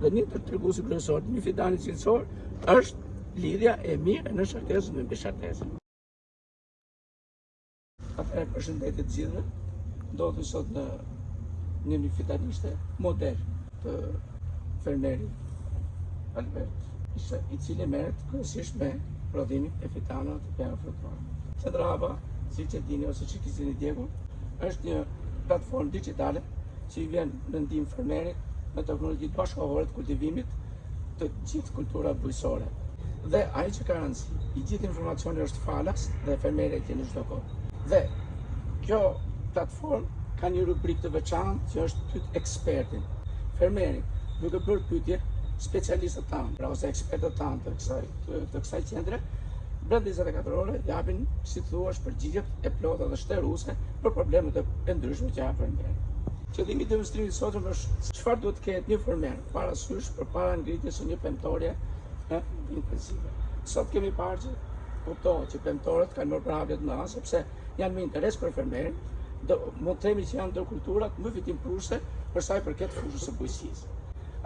Dhe një të treguesi kryesor të një fidani cilësor është lidhja e mirë në shartesën me mbyshartesën. Atëherë përshëndetje të gjithëve. Ndodhem sot në një fidanishte model të fermerit Albert, i cili merret kryesisht me prodhimin e fitanave të pemëve frutore. Qendra, siç e dini ose që keni djegur, është një platformë digjitale që i vjen në ndihmë fermerit me teknologji bashkëkohore të kultivimit të gjithë kulturave bujqësore. Dhe ai që ka rëndësi, i gjithë informacioni është falas dhe fermeri e në çdo kohë. Dhe kjo platformë ka një rubrikë të veçantë që është pyet ekspertin. Fermeri, duke bërë pyetje specialistët tanë, pra ose ekspertët tanë të kësaj qendre, brenda 24 ore japin, si thuaç, përgjigjet e plota dhe shtëruese për problemet e ndryshme që ka fermeri. Qëllimi i demonstrimit sotëm është çfarë duhet të ketë një fermer parasysh përpara ngritjes së një pemëtore intensive. Sot kemi parë që kuptohet që pemëtorët kanë marrë përhapje të mëdha sepse janë me interes për fermerin, mund të themi që janë ndërkulturat më fitimprurse për sa i përket fushës së bujqësisë.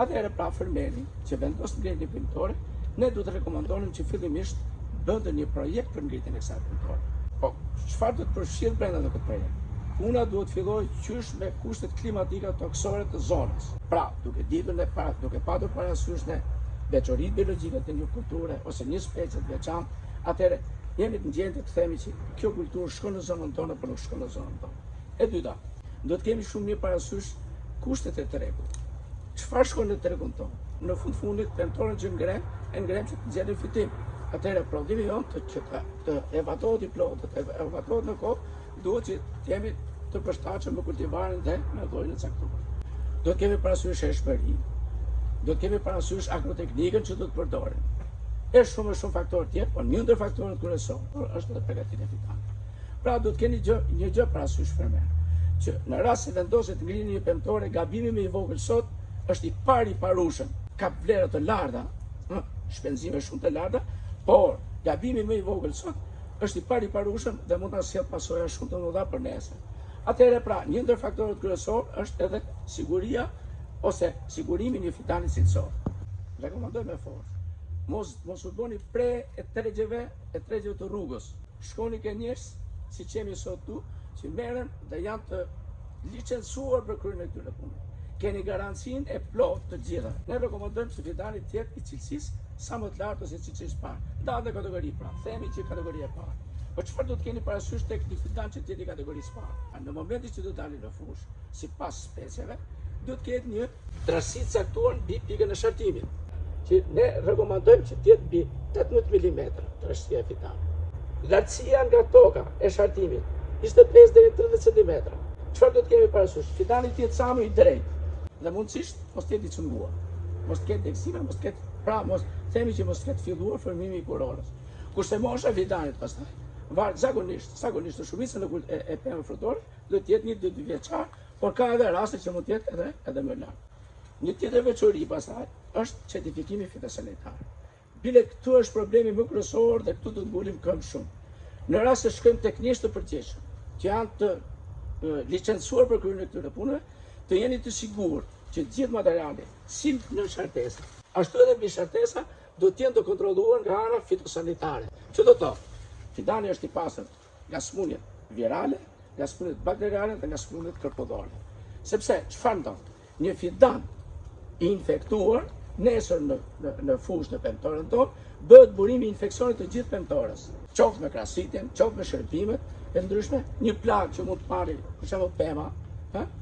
Atëherë pra fermeri që vendos të ngrihet një pemëtore, ne duhet të rekomandonim që fillimisht bënte një projekt për ngritjen e kësaj pemëtore. Po, çfarë do të përfshihet brenda në këtë projekt? Puna duhet filloj qysh me kushtet klimatike toksore të zonës. Pra, duke patur parasysh në veçoritë biologjike të një kulture ose një specie të veçantë, atëherë jemi të gjendje të themi që kjo kulturë shkon në zonën tonë apo nuk shkon në zonën tonë. E dyta, do të kemi shumë mirë parasysh kushtet e tregut. Çfarë shkon në tregun tonë? Në fundit pemëtorën që ngrem që të nxjerrë fitim. Atëherë prodhimi jonë të evatohet i plotë, të evatohet në kohë, duhet që të jemi të përshtatshëm me kultivarin dhe me llojin e caktuar. Do të kemi parasysh hershmërinë, do të kemi parasysh agroteknikën që do të përdorim. Është shumë faktorë tjerë, por një ndër faktorët kryesorë është edhe përgatitja e fitanit. Pra do të keni një gjë parasysh fermer, që në rast se vendoset të ngrini një pemëtore, gabimi më i vogël sot është i parushëm, ka vlera të larta, shpenzime shumë të larta, por gabimi më i vogël sot është i parushëm dhe mund ta sjellë pasoja shumë të mëdha për nesër. Atëherë pra, një ndër faktorët kryesorë është edhe siguria ose sigurimi i një fitani cilësor. Rekomandoj me forcë. Mos u bëni pre e tregjeve të rrugës. Shkoni ke njerëz, si qemi sot tu, që merren dhe janë të licencuar për kryen e këtyre punëve. Keni garancinë e plotë të gjitha. Ne rekomandojmë që fitani të jetë i cilësisë sa më të lartë ose cilësisë parë. Ndahet në kategori pra, themi që kategoria e parë. Po çfarë do të keni parasysh tek një fitan që të jetë i kategorisë parë? Në momentin që do të dalin në fushë, sipas specieve, do të ketë një trasi caktuar mbi pikën e shartimit, që ne rekomandojmë që të jetë mbi 18 mm trashësia e fitanit. Lartësia nga toka e shartimit 25 deri 30 cm. Çfarë do të kemi parasysh? Fitani të jetë sa më i drejtë dhe mundësisht mos të jetë i cunguar. Mos të ketë eksime, mos të ketë, pra mos themi që mos të ketë filluar formimi i koronës. Kurse mosha e fitanit pastaj zakonisht të shumicën e pemëve frutore do të jetë 1-2 vjeçar, por ka edhe raste që mund të jetë edhe më lart. Një tjetër veçori pastaj është certifikimi fitosanitar. Bile këtu është problemi më kryesor dhe këtu do të ngulim këmbë shumë. Në rast se shkojmë tek njerëz të përgjithshëm, që janë të licencuar për kryen e këtyre punëve, të jeni të sigurt që gjithë materiali, si në shartesa, ashtu edhe mbi shartesa, do të jenë të kontrolluar nga ana fitosanitare. Që do të thotë, fitani është i pastër nga smundjet virale, nga smundjet bakteriale dhe nga smundjet kërpudhore. Sepse çfarë ndodh? Një fidan i infektuar nesër në fushë në pemëtorën tonë, bëhet burimi i infeksionit të gjithë pemëtorës. Qoftë me krasitjen, qoftë me shërbimet e ndryshme, një plagë që mund të marrë, për shembull pema,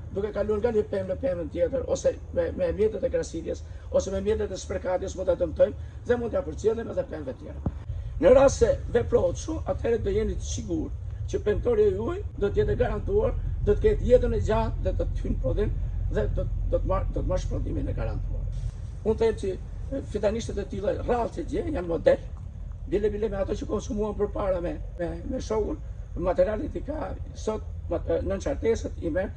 duke kaluar nga një pemë në pemën tjetër, ose me mjetet e krasitjes, ose me mjetet e spërkatjes mund ta dëmtojmë dhe mund t'ia përcjellim edhe pemëve tjera. Në rast se veprohet kështu, atëherë do jeni të sigurt që pemëtori juaj do të jetë garantuar, do të ketë jetën e gjatë dhe do të hyjë në prodhim dhe do të marrë prodhimin e garantuar. Unë them që fitanishtet e tilla rrallë që gjej janë model, bile me ato që konsumuan përpara me shokun, materialet i ka sot në shartesat i merr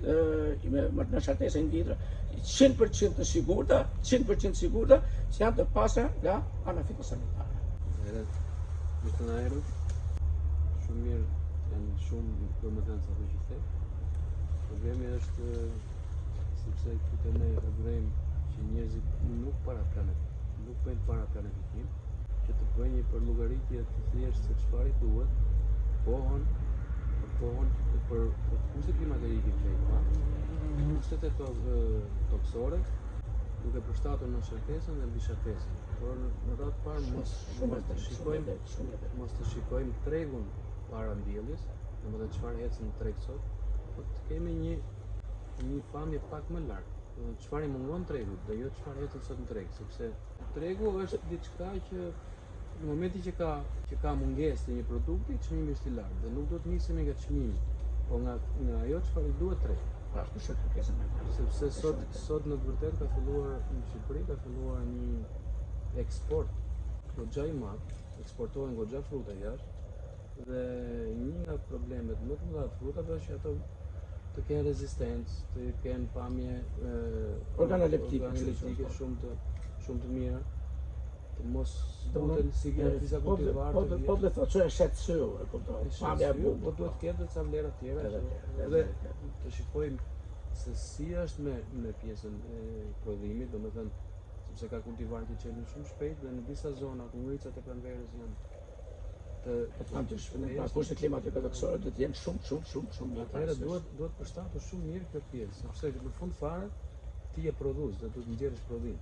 në shartesa in vitro 100% të sigurta, 100% sigurta që janë të pastra nga ana fitosanitare. Mishtë në aerët, shumë mirë, janë shumë domethënë sa të gjithë. Problemi është sepse këtu ne regulojmë që njerëzit nuk planifikim. Nuk bëjnë para planifikim, që të bëjnë një përllogaritje të thjeshtë se çfarë i duhet, pohon për kushtet klimatike që i ka, kushtet toksore, duke përshtatur në shërtesën dhe mbi shërtesën. Por në radhë të parë mos të shikojmë tregun para mbjelljes, domethënë çfarë ecën në treg sot, por të kemi një pamje pak më lart. Çfarë i mungon tregut, dhe jo çfarë ecën sot në treg, sepse tregu është diçka që në momentin që ka mungesë të një produkti, çmimi është i lartë dhe nuk do të nisemi nga çmimi, po nga ajo çfarë i duhet tregut. Sepse sot në të vërtetë ka filluar në Shqipëri ka filluar një eksport goxha i madh, eksportohen goxha fruta jashtë dhe një nga problemet më të mëdha të frutave është që ato të kenë rezistencë, të kenë pamje organoleptike shumë të mira, të mos zbuten si disa kultivarë të vjetë. Po dhe thotë që e shetë sy, e kuptoj. Pamja e bukur. Po duhet ketë dhe ca vlera tjera dhe të shikojmë se si është me pjesën e prodhimit, domethënë sepse ka kultivarë që qelin shumë shpejt dhe në disa zona ku ngricat e pranverës janë të kushtet klimatike toksore do të jenë shumë mirë. Atëherë duhet përshtatur shumë mirë këtë pjesë, sepse në fund fare ti je prodhues dhe duhet nxjerrësh prodhim.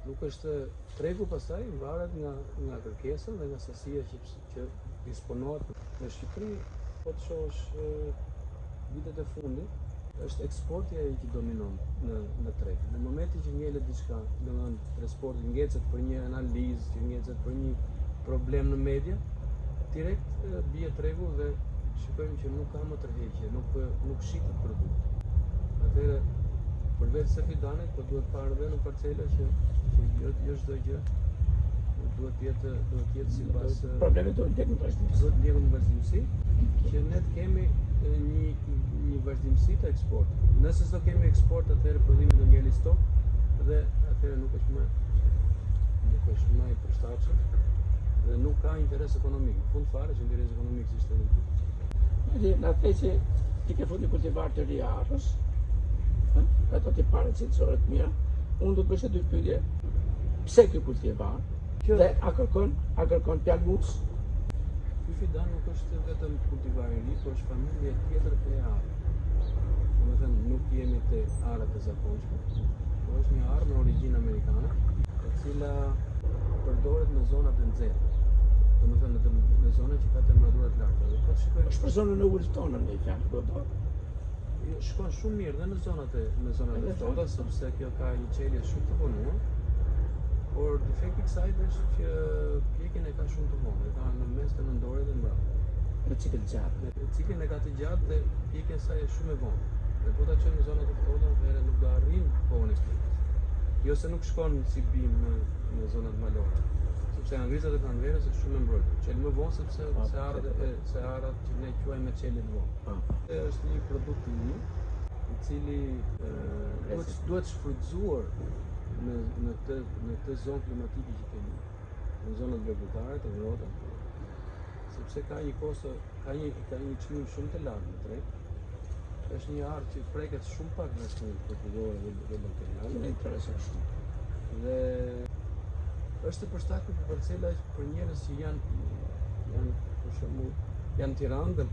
Nuk është tregu pastaj varet nga kërkesa dhe nga sasia që disponohet në Shqipëri. Po të shohësh vitet e fundit është eksporti ai që dominon në treg. Në momentin që ngjelet diçka, domethënë transporti ngecet për një analizë, që ngecet për një problem në media, direkt bie tregu dhe shikojmë që nuk ka më tërheqje, nuk shitet produkt. Atëherë përveç se fidanet, po duhet parë edhe në parcela që jo çdo gjë duhet jetë sipas problemi do të ndjekim në vazhdimsi, që ne të kemi një vazhdimsi të eksportit. Nëse s'do kemi eksport, atëherë prodhimi do ngeli stok dhe atëherë nuk është më i përshtatshëm dhe nuk ka interes ekonomik. Në fund fare që interes ekonomik si ishte në atë që ti ke fundi kultivar të ri arrës, ato ti pare cilësore të mira, unë do të bësh dy pyetje. Pse ky kultivar? Dhe a kërkon pjalmus? Ky fidan nuk është vetëm kultivar i ri, por është familje tjetër e arë. Domethënë nuk jemi te arët e zakonshme, por është një arë me origjinë amerikane, e cila përdoret në zonat e nxehta. Domethënë në zona që ka temperatura të larta. Dhe po shikojmë është për zonën e ulët tonën në fjalë, po do. Shkon shumë mirë dhe në zonat e ftohta, sepse kjo ka një qelje shumë të vonuar. Por defekti i kësaj është që pjekjen e ka shumë të vonë, ka në mes të nëndore dhe mbrapa. Në cikël gjatë. Ciklin e ka të gjatë dhe pjekja e saj është shumë e vonë. Dhe po ta çojmë në zonat e ftohta, atëherë nuk do arrijmë kohën e pjekjes. Jo se nuk shkon si bim në zonat malore, sepse nga ngricat e pranverës është shumë e mbrojtur. Qel më vonë sepse arrat që ne quajmë me qelje të vonë. Është një produkt i mirë, i cili duhet shfrytzuar në të zonë klimatike që kemi, në zonat veprimtare të ngrohta, sepse ka një çmim shumë të lartë në treg. Është një arë që preket shumë pak nga çmimi popullore dhe bakterial. Interesant shumë. Dhe është të përshtatur për parcela për njerëz që janë për shembull janë Tiranë dhe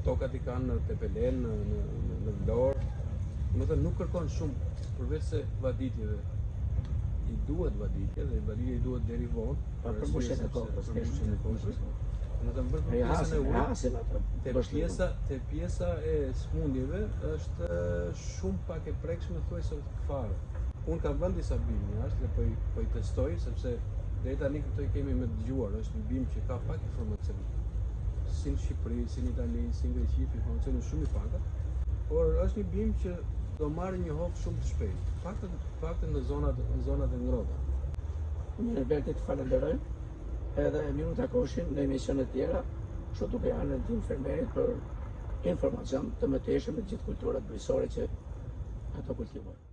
tokat i kanë në Tepelen, në Vlorë. Domethënë nuk kërkon shumë përveç se vaditjeve. I duhet vaditje dhe vaditja i duhet deri vonë për mbushjen e kokës. Domethënë për pjesën e ulët, te pjesa e smundjeve është shumë pak e prekshme thuajse fare. Unë kam vënë disa bim jashtë dhe po i testoj sepse deri tani këto i kemi me dëgjuar, është një bim që ka pak informacion. Si në Shqipëri, si në Itali, si në Greqi, informacione shumë i paka, por është një bim që do marrë një hop shumë të shpejt. Paktën në zonat e ngrohta. Mirë, Berti, të falenderoj. Edhe miru të takoshim në emisionet tjera, kështu duke anën tim fermerit për informacion të mëtejshëm me gjithë kulturat brisore që ato kultivojnë.